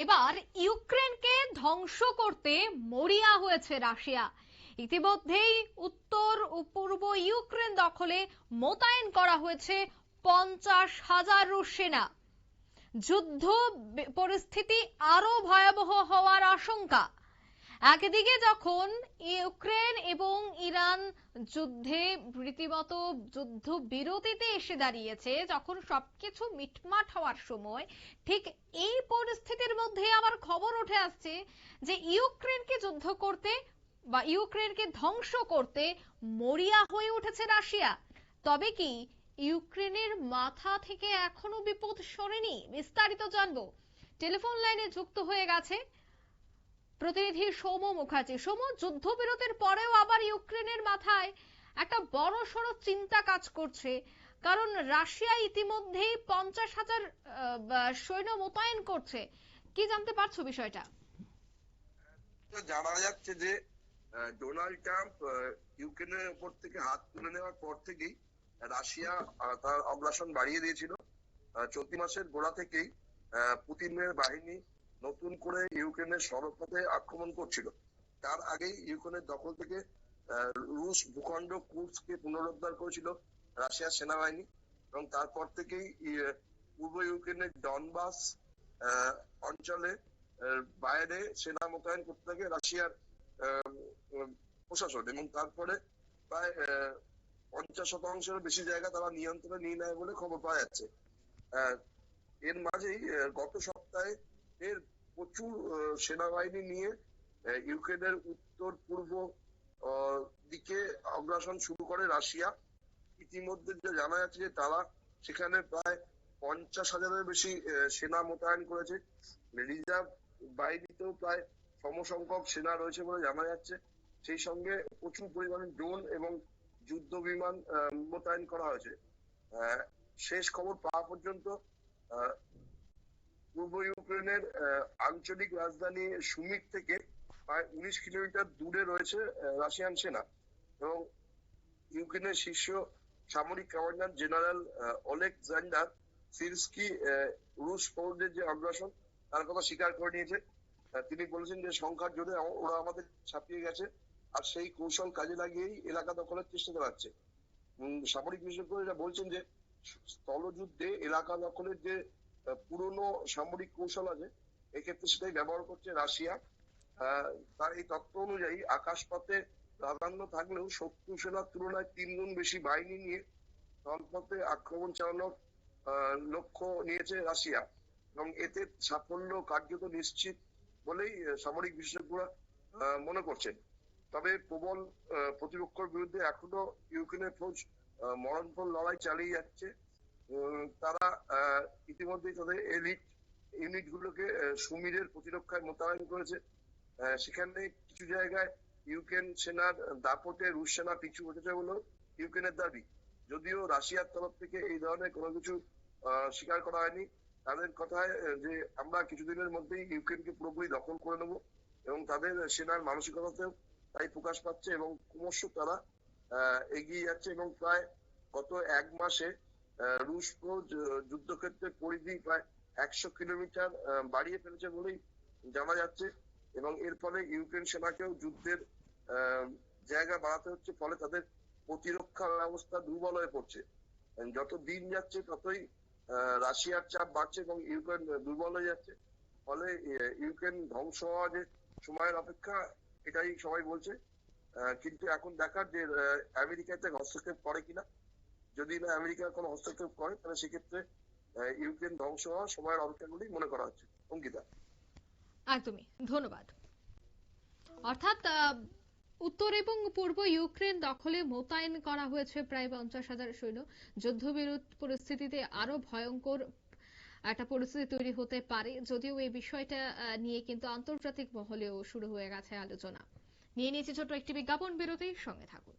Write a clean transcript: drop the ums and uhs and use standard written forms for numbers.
এবার ইউক্রেনকে ধ্বংস করতে মরিয়া হয়েছে রাশিয়া। ইতিমধ্যেই উত্তর ও পূর্ব ইউক্রেন দখলে মোতায়েন করা হয়েছে 50,000 রুশ সেনা। যুদ্ধ পরিস্থিতি আরো ভয়াবহ হওয়ার আশঙ্কা। একদিকে যখন ইউক্রেন এবং ইরান যুদ্ধে রীতিমতো যুদ্ধ বিরতিতে এসে দাঁড়িয়েছে, যখন সবকিছু মিটমাট হওয়ার সময়, ঠিক এই পরিস্থিতির মধ্যে আবার খবর উঠে আসছে যে ইউক্রেনকে যুদ্ধ করতে বা ইউক্রেনকে ধ্বংস করতে মরিয়া হয়ে উঠেছে রাশিয়া। তবে কি ইউক্রেনের মাথা থেকে এখনো বিপদ সরেনি? বিস্তারিত জানবো। টেলিফোন লাইনে যুক্ত হয়ে গেছে প্রতিনিধি সৌম মুখার্জি। সৌম, যুদ্ধবিরতির পরেও আবার ইউক্রেনের মাথায় একটা বড়সড় চিন্তা কাজ করছে, কারণ রাশিয়া ইতিমধ্যেই 50,000 সৈন্য মোতায়েন করছে। কি জানতে পারছো বিষয়টা? জানা যাচ্ছে যে ডোনাল্ড ট্রাম্প ইউক্রেনের উপর থেকে হাত তুলে নেওয়ার পর থেকেই রাশিয়া তার অগ্রাসন বাড়িয়ে দিয়েছিল। চলতি মাসের গোড়া থেকেই পুতিনের বাহিনী নতুন করে ইউক্রেনের সড়কপথে আক্রমণ করছিল। তার আগেই ইউক্রেনের দখল থেকে রুশ ভূখণ্ড কুর্স্ককে পুনরুদ্ধার করেছিল রাশিয়ার সেনাবাহিনী, এবং তারপর থেকেই পূর্ব ইউক্রেনের ডনবাস অঞ্চলে বাইরে সেনা মোতায়েন করতে থাকে রাশিয়ার প্রশাসন, এবং তারপরে প্রায় 50% বেশি জায়গা তারা নিয়ন্ত্রণে নিয়ে নেয় বলে খবর পাওয়া যাচ্ছে। এর মাঝেই গত সপ্তাহে এর প্রচুর সেনাবাহিনী নিয়ে ইউক্রেনের উত্তর পূর্ব দিকে অগ্রাসন শুরু করে রাশিয়া। ইতিমধ্যে জানা যাচ্ছে যে তারা সেখানে প্রায় 50,000-এর বেশি সেনা মোতায়েন করেছে। রিজার্ভ বাহিনীতেও প্রায় সমসংখ্যক সেনা রয়েছে বলে জানা যাচ্ছে। সেই সঙ্গে প্রচুর পরিমাণে ড্রোন এবং যুদ্ধ বিমান মোতায়েন করা হয়েছে। শেষ খবর পাওয়া পর্যন্ত পূর্ব ইউক্রেনের আঞ্চলিক রাজধানী সুমিক থেকে প্রায় 19 কিলোমিটার দূরে রয়েছে রাশিয়ান সেনা, এবং ইউক্রেনের শীর্ষ সামরিক কমান্ডার জেনারেল ওলেকজান্ডার সিরস্কি রুশ ফৌজের যে অগ্রাসন তার কথা স্বীকার করে নিয়েছে। তিনি বলেছেন যে সংখ্যার জোরে ওরা আমাদের ছাপিয়ে গেছে, আর সেই কৌশল কাজে লাগিয়েই এলাকা দখলের চেষ্টা চালাচ্ছে। সামরিক বিশেষজ্ঞরা বলছেন যে স্থলযুদ্ধে এলাকা দখলের যে পুরনো সামরিক কৌশল আছে, এক্ষেত্রে সেটাই ব্যবহার করছে রাশিয়া। তার এই তথ্য অনুযায়ী আকাশপথে প্রাধান্য থাকলেও শত্রু সেনার তুলনায় 3 গুণ বেশি বাহিনী নিয়ে স্থলপথে আক্রমণ চালানোর লক্ষ্য নিয়েছে রাশিয়া, এবং এতে সাফল্য কার্যত নিশ্চিত বলেই সামরিক বিশেষজ্ঞরা মনে করছেন। তবে প্রবল প্রতিপক্ষের বিরুদ্ধে এখনো ইউক্রেনের ফৌজ মরণপণ লড়াই চালিয়ে যাচ্ছে। তারা ইতিমধ্যেই তাদের এলিট ইউনিট গুলোকে সুমিরের প্রতিরক্ষায় মোতায়েন করেছে। সেখানে কিছু জায়গায় ইউক্রেন সেনার দাপটে রুশ সেনা পিছু হটেছে বলেও ইউক্রেনের দাবি, যদিও রাশিয়ার তরফ থেকে এই ধরনের কোনো কিছু স্বীকার করা হয়নি। তাদের কথায় যে আমরা কিছুদিনের মধ্যেই ইউক্রেনকে পুরোপুরি দখল করে নেব, এবং তাদের সেনার মানসিকতাতেও তাই প্রকাশ পাচ্ছে, এবং ক্রমশ তারা এগিয়ে যাচ্ছে, এবং প্রায় গত 1 মাসে রুশ ফৌজ যুদ্ধক্ষেত্রের পরিধি প্রায় 100 কিলোমিটার বাড়িয়ে ফেলেছে বলেই জানা যাচ্ছে, এবং এর ফলে ইউক্রেন সেনাকেও যুদ্ধের জায়গা বাড়াতে হচ্ছে। ফলে তাদের প্রতিরক্ষা ব্যবস্থা দুর্বল হয়ে পড়ছে। যত দিন যাচ্ছে ততই রাশিয়ার চাপ বাড়ছে এবং ইউক্রেন দুর্বল হয়ে যাচ্ছে। ফলে ইউক্রেন ধ্বংস হওয়া যে সময়ের অপেক্ষা, এটাই সবাই বলছে। কিন্তু এখন দেখার যে আমেরিকাতে হস্তক্ষেপ করে কিনা। যদি না আমেরিকা কোনো হস্তক্ষেপ করে, তাহলে সেক্ষেত্রে ইউক্রেন ধ্বংস হওয়া সময়ের অপেক্ষাগুলি মনে করা হচ্ছে। অঙ্কিতা। একদমই, ধন্যবাদ। অর্থাৎ উত্তর এবং পূর্ব ইউক্রেন দখলে মোতায়েন করা হয়েছে প্রায় 50,000 সৈন্য। যুদ্ধবিরতি পরিস্থিতিতে আরো ভয়ঙ্কর একটা পরিস্থিতি তৈরি হতে পারে, যদিও এই বিষয়টা নিয়ে কিন্তু আন্তর্জাতিক মহলেও শুরু হয়ে গেছে আলোচনা। নিয়ে নিয়েছি ছোট্ট একটি বিজ্ঞাপন বিরতির সঙ্গে থাকুন।